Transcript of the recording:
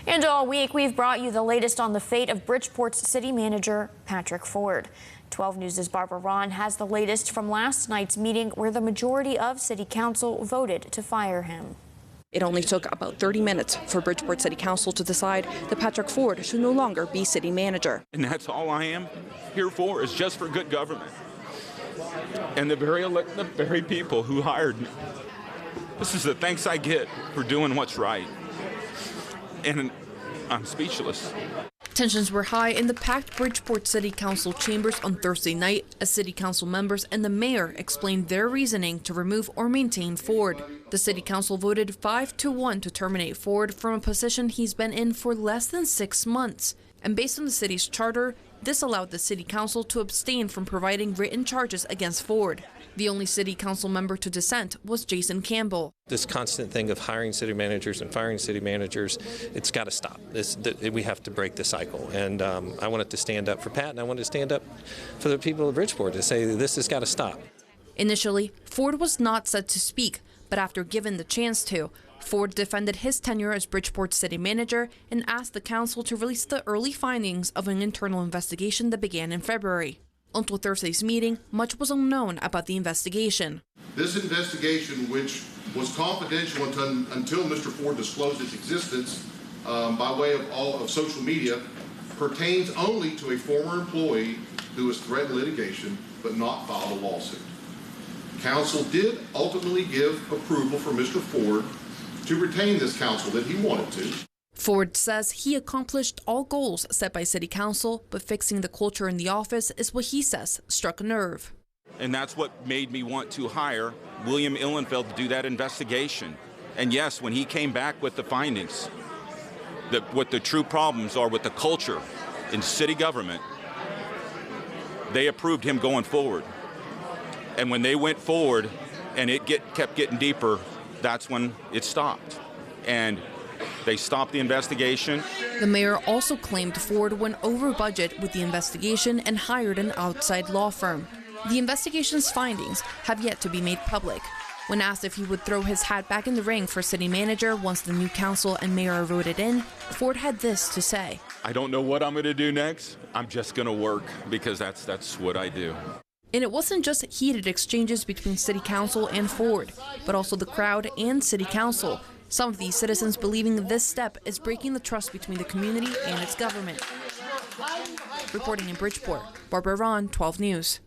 And all week, we've brought you the latest on the fate of Bridgeport's city manager, Patrick Ford. 12 News' Barbara Ron has the latest from last night's meeting where the majority of City Council voted to fire him. It only took about 30 minutes for Bridgeport City Council to decide that Patrick Ford should no longer be city manager. And that's all I am here for, is just for good government. And the very people who hired me. This is the thanks I get for doing what's right. And I'm speechless. Tensions were high in the packed Bridgeport City Council chambers on Thursday night as city council members and the mayor explained their reasoning to remove or maintain Ford. The city council voted 5-1 to terminate Ford from a position he's been in for less than 6 months. And based on the city's charter, this allowed the city council to abstain from providing written charges against Ford. The only city council member to dissent was Jason Campbell. This constant thing of hiring city managers and firing city managers, it's got to stop. We have to break the cycle. And I wanted to stand up for Pat, and I wanted to stand up for the people of Bridgeport to say this has got to stop. Initially, Ford was not set to speak, but after given the chance to, Ford defended his tenure as Bridgeport city manager and asked the council to release the early findings of an internal investigation that began in February. Until Thursday's meeting, much was unknown about the investigation. This investigation, which was confidential until Mr. Ford disclosed its existence by way of social media, pertains only to a former employee who has threatened litigation but not filed a lawsuit. Council did ultimately give approval for Mr. Ford to retain this council that he wanted to. Ford says he accomplished all goals set by City Council, but fixing the culture in the office is what he says struck a nerve. And that's what made me want to hire William Illenfeld to do that investigation. And yes, when he came back with the findings, what the true problems are with the culture in city government, they approved him going forward. And when they went forward and it kept getting deeper, that's when it stopped. And they stopped the investigation. The mayor also claimed Ford went over budget with the investigation and hired an outside law firm. The investigation's findings have yet to be made public. When asked if he would throw his hat back in the ring for city manager once the new council and mayor are voted in, Ford had this to say. I don't know what I'm going to do next. I'm just going to work because that's what I do. And it wasn't just heated exchanges between City Council and Ford, but also the crowd and City Council. Some of these citizens believing this step is breaking the trust between the community and its government. Reporting in Bridgeport, Barbara Ron, 12 News.